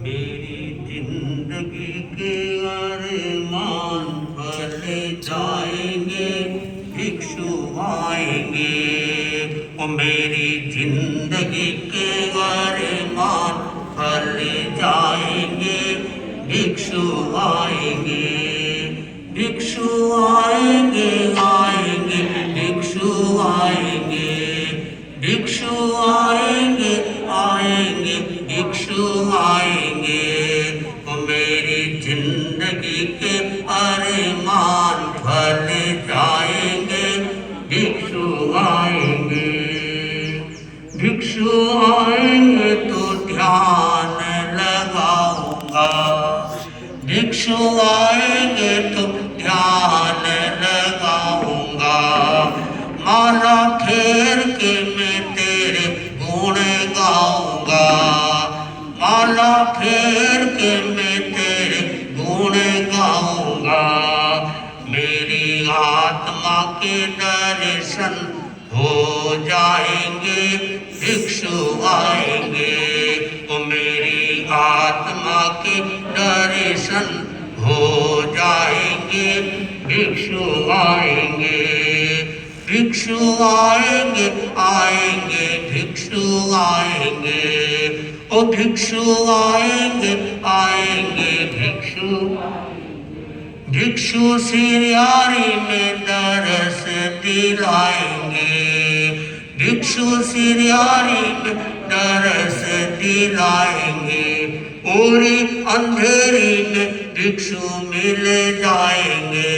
मेरी जिंदगी के अरमान फल जाएंगे, भिक्षु आएंगे। ओ मेरी जिंदगी के अरमान फल जाएंगे, भिक्षु आएंगे। भिक्षु आएंगे आएंगे भिक्षु आएंगे, भिक्षु आएंगे आएंगे भिक्षु आएंगे। ओ मेरी जिंदगी के अरमान फल जाएंगे, भिक्षु आएंगे। भिक्षु आएंगे तो ध्यान लगाऊंगा, भिक्षु आएंगे तो ध्यान लगाऊंगा। माला फेर के मैं तेरे गुण गाऊंगा, माला फेर के मैं तेरे गुण गाऊंगा। मेरी आत्मा के दर्शन हो जाएंगे, भिक्षु आएंगे। ओ मेरी आत्मा के दर्शन हो जाएंगे, भिक्षु आएंगे। भिक्षु आएंगे आएंगे भिक्षु आएंगे। ओ भिक्षु आएंगे आएंगे भिक्षु। भिक्षु सिरियारी में दरस दिलाएंगे, भिक्षु सिरियारी में दरस दिलाएंगे। पूरी अंधेरी में भिक्षु मिल जाएंगे,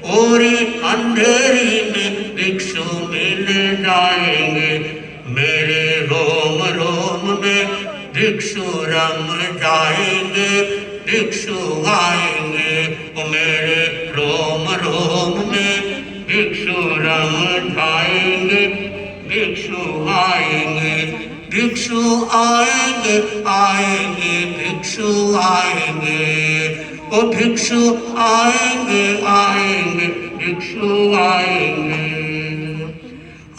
पूरी अंधेरी में भिक्षु मिल जाएंगे। मेरे रोम रोम में भिक्षु रम जाएंगे, भिक्षु आएंगे। ओ मेरे रोम रोम में भिक्षु रम जाएंगे, भिक्षु आएंगे। भिक्षु आएंगे आएंगे भिक्षु आएंगे। ओ भिक्षु आएंगे आएंगे भिक्षु आएंगे।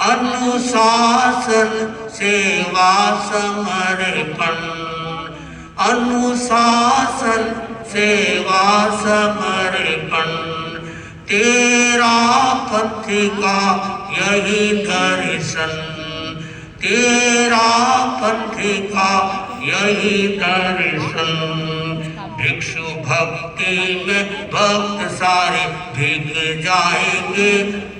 अनुशासन सेवा समर्पण, अनुशासन सेवा समर्पण। तेरा पथ का यही दर्शन, तेरा पथ का यही दर्शन। भिक्षु भक्ति में भक्त सारे भीग जाएंगे,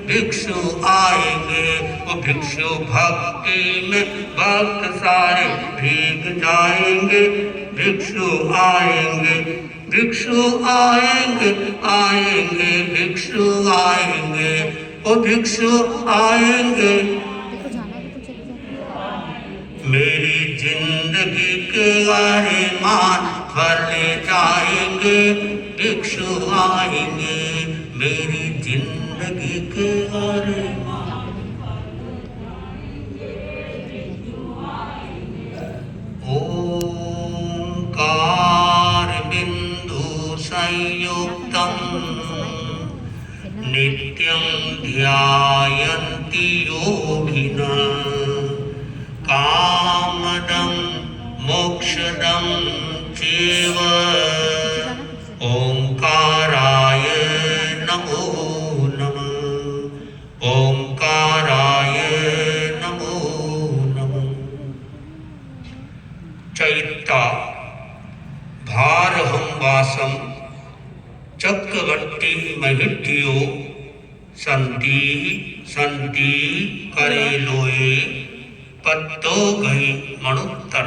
भिक्षु आएंगे। वो भिक्षु भक्ति में भक्त सारे भीग जाएंगे, भिक्षु आएंगे। भिक्षु आएंगे आएंगे भिक्षु आएंगे। वो भिक्षु आएंगे। मेरी जिंदगी के अरमान फल जाएंगे, भिक्षु आएंगे। मेरी जिंदगी के अरमान। ओंकार बिंदु संयुक्तम नित्यं ध्यायन्ति योगिनः। कामदं मोक्षदं चैव ओंकाराय नमो नमः, ओंकाराय नमो नमः। चैत्ता भारहं वासं चक्रवर्ती महित्यो संति संति करे लोए पत्तो गई मणुत्तर।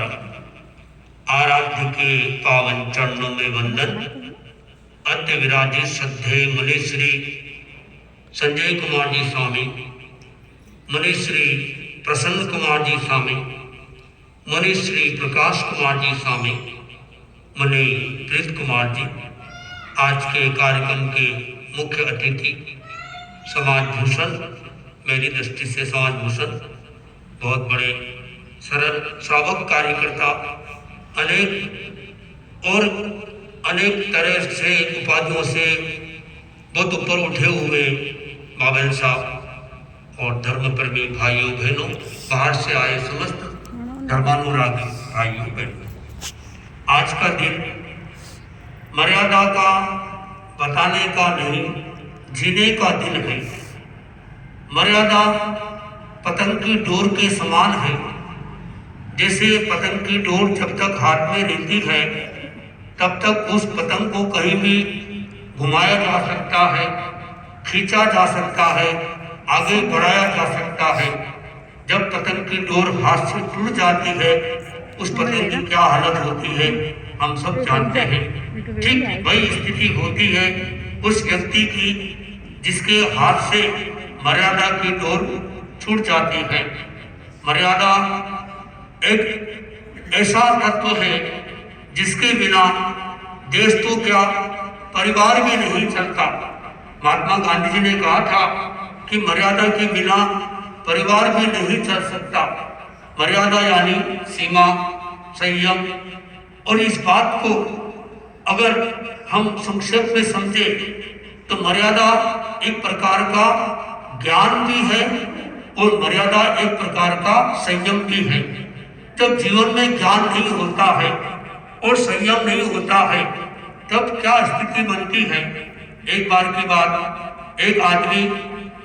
आराध्य के पावन चरणों में वंदन। अद्य विराजे श्रद्धेय मुनि श्री संजय कुमार जी स्वामी, मुनि श्री प्रसन्न कुमार जी स्वामी, मुनि श्री प्रकाश कुमार जी स्वामी, मुनि प्रीत कुमार जी। आज के कार्यक्रम के मुख्य अतिथि समाज भूषण, मेरी दृष्टि से समाज भूषण बहुत बड़े सरल श्रावक कार्यकर्ता, अनेक तरह से उपाधियों से बहुत ऊपर उठे हुए बाबन साहब और धर्म प्रेमी भाइयों बहनों, बाहर से आए समस्त धर्मानुरागी भाइयों बहनों, आज का दिन मर्यादा का बताने का नहीं, जीने का दिन है। मर्यादा पतंग की डोर के समान है। जैसे पतंग की डोर जब तक हाथ में रहती है तब तक उस पतंग को कहीं भी घुमाया जा सकता है, खींचा जा सकता है, आगे बढ़ाया जा सकता है। जब पतंग की डोर हाथ से टूट जाती है उस पतंग की क्या हालत होती है हम सब जानते हैं। ठीक वही स्थिति होती है उस व्यक्ति की जिसके हाथ से मर्यादा की डोर छूट जाती है। मर्यादा एक ऐसा तत्व है जिसके बिना देश तो क्या परिवार भी नहीं चलता। महात्मा गांधी जी ने कहा था कि मर्यादा के बिना परिवार भी नहीं चल सकता। मर्यादा यानी सीमा, संयम। और इस बात को अगर हम संक्षेप में समझे तो मर्यादा एक प्रकार का ज्ञान भी है और मर्यादा एक प्रकार का संयम भी है। जब जीवन में ज्ञान नहीं होता है और संयम नहीं होता है तब क्या स्थिति बनती है। एक बार की बात, एक आदमी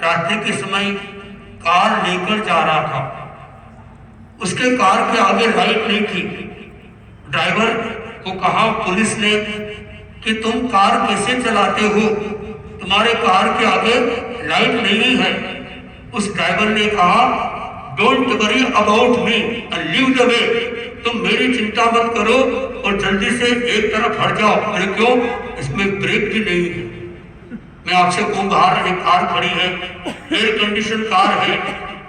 रात्रि के समय कार लेकर जा रहा था। उसके कार के आगे लाइट नहीं थी। ड्राइवर को कहा पुलिस ने कि तुम कार कैसे चलाते हो, तुम्हारे कार के आगे लाइट नहीं है। उस ड्राइवर ने कहा don't worry about me and leave the way, तुम मेरी चिंता मत करो और जल्दी से एक तरफ हट जाओ। अरे क्यों, इसमें ब्रेक भी नहीं है। मैं आपसे कहूँ बाहर एक कार खड़ी है, एयर कंडीशन कार है,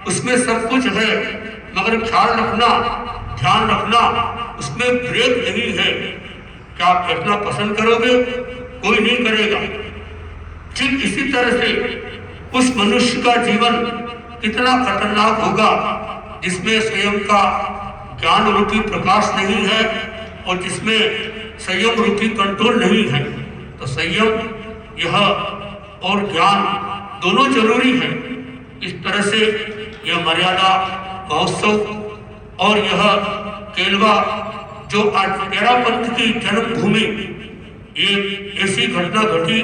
उसमें सब कुछ है, मगर ख्याल रखना, ध्यान रखना उसमें ब्रेक नहीं है। क्या आप बैठना पसंद करोगे? कोई नहीं करेगा। ठीक इसी तरह से उस मनुष्य का जीवन कितना खतरनाक होगा जिसमें स्वयं का ज्ञान रूपी प्रकाश नहीं है और जिसमें संयम रूपी कंट्रोल नहीं है। तो संयम यह और ज्ञान दोनों जरूरी है। इस तरह से यह मर्यादा महोत्सव और यह केलवा जो आज तेरा पंथ की जन्मभूमि, ये ऐसी घटना घटी।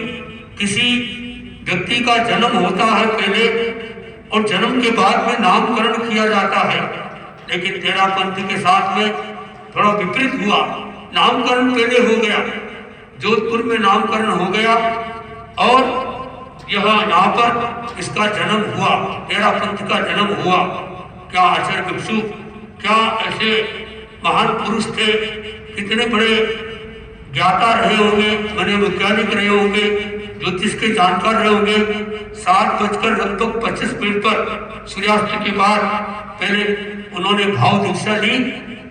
किसी व्यक्ति का जन्म होता है पहले और जन्म के बाद में नामकरण किया जाता है, लेकिन तेरा पंथ के साथ में थोड़ा विपरीत हुआ। नामकरण पहले हो गया, जोधपुर में नामकरण हो गया और यह यहाँ पर इसका जन्म हुआ, तेरा पंथ का जन्म हुआ। क्या आचार्य भिक्षु, क्या ऐसे महान पुरुष थे, कितने बड़े ज्ञाता रहे होंगे, बड़े वैज्ञानिक रहे होंगे, ज्योतिष के जानकार रहे होंगे। 7:25 पर सूर्यास्त के बाद पहले उन्होंने भाव दीक्षा ली,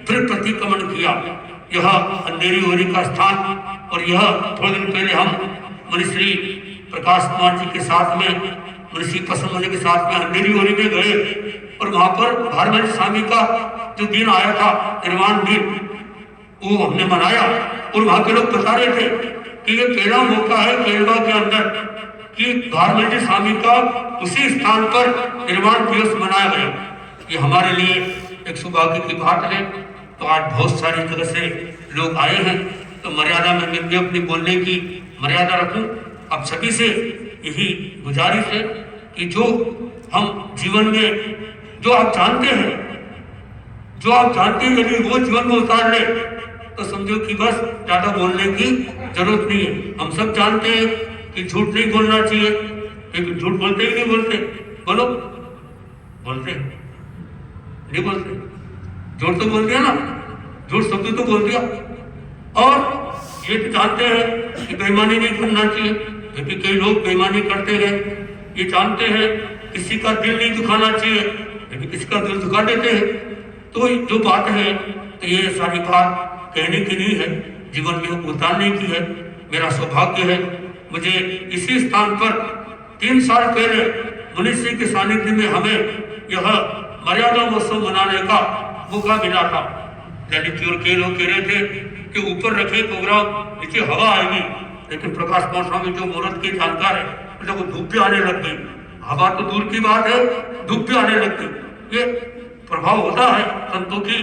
फिर प्रतिक्रमण किया। यह अंधेरी होरी का स्थान, और यह थोड़े दिन पहले हम मनीश्री प्रकाश कुमार जी के साथ में, मनीषी पसंद के साथ में अंधेरी होरी में गए और वहां पर भारत स्वामी का जो दिन आया था, निर्वाण दिन, वो हमने मनाया। और वहां के लोग बता रहे थे कि ये पहला मौका है केरला के अंदर कि भारत स्वामी का उसी स्थान पर निर्वाण दिवस मनाया गया। ये हमारे लिए एक सौभाग्य की बात है। तो आज बहुत सारी जगह से लोग आए हैं, तो मर्यादा में मैं भी अपनी बोलने की मर्यादा रखूं। आप सभी से यही गुजारिश है कि जो हम जीवन में जो आप जानते हैं, यदि वो जीवन में उतार ले तो समझो कि बस ज्यादा बोलने की जरूरत नहीं है। हम सब जानते हैं कि झूठ नहीं बोलना चाहिए, लेकिन झूठ बोलते ही नहीं बोलते। बोलो, बोलते नहीं बोलते, झूठ तो बोल दिया ना, झूठ शब्द तो बोल दिया। और ये तो जानते हैं कि बेईमानी नहीं करना चाहिए, क्योंकि कई लोग बेईमानी करते हैं। ये जानते हैं किसी का दिल नहीं दुखाना चाहिए, लेकिन किसी का दिल दुखा देते हैं। तो जो बात है, तो ये सारी बात कहने की नहीं है, जीवन में उतारने की है। मेरा सौभाग्य है, मुझे इसी स्थान पर 3 साल पहले मनीषी के सानिध्य में हमें यह मर्यादा महोत्सव मनाने का मौका मिला था। ललित और कई लोग कह रहे थे कि ऊपर रखे प्रोग्राम, नीचे हवा आएगी, लेकिन प्रकाश कुमार स्वामी जो मुहूर्त के जानकार है, मतलब वो धूप भी आने लग गई। हवा तो दूर की बात है, धूप भी आने लग गई। ये प्रभाव होता है, संतों की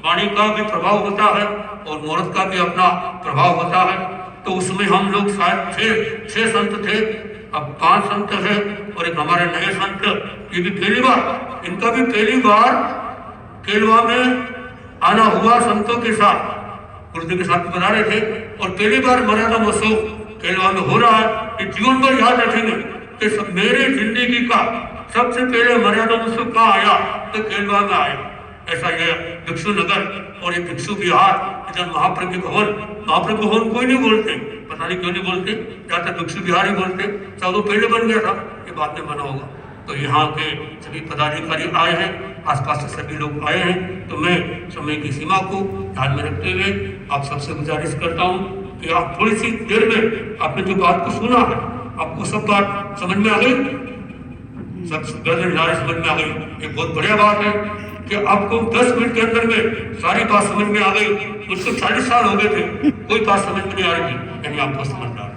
वाणी का भी प्रभाव होता है। और मुहूर्त का भी अपना प्रभाव होता है। तो उसमें हम लोग शायद छह संत थे, अब 5 संत है और एक हमारे नए संत, ये भी पहली बार, इनका भी पहली बार केलवा में आना हुआ संतों के साथ, गुरुदेव के साथ बना रहे थे और पहली बार मर्यादा महोत्सव केलवा में हो रहा है। ये जीवन भर याद रखेंगे कि मेरे जिंदगी का सबसे पहले मर्यादा महोत्सव कहाँ आया, तो केलवा में आया। ऐसा ये भिक्षु नगर और ये भिक्षु विहार, इधर महाप्रभु भवन कोई नहीं बोलते, पता नहीं क्यों नहीं बोलते, ज्यादातर भिक्षु विहार ही बोलते, चाहे वो पहले बन गया था, ये बाद में बना होगा। तो यहाँ के सभी पदाधिकारी आए हैं, आसपास से सभी लोग आए हैं। तो मैं समय की सीमा को ध्यान में रखते हुए आप सबसे गुजारिश करता हूँ कि आप थोड़ी सी देर में आपने जो बात को सुना है, आपको सब बात समझ में आ गई, सब समझ में आ गई। ये बहुत बढ़िया बात है कि आपको 10 मिनट के अंदर में सारी बात समझ में आ गई। मुझको 40 साल हो गए थे, कोई बात समझ में नहीं आ रही थी, यानी आपको समझ आ रहा है।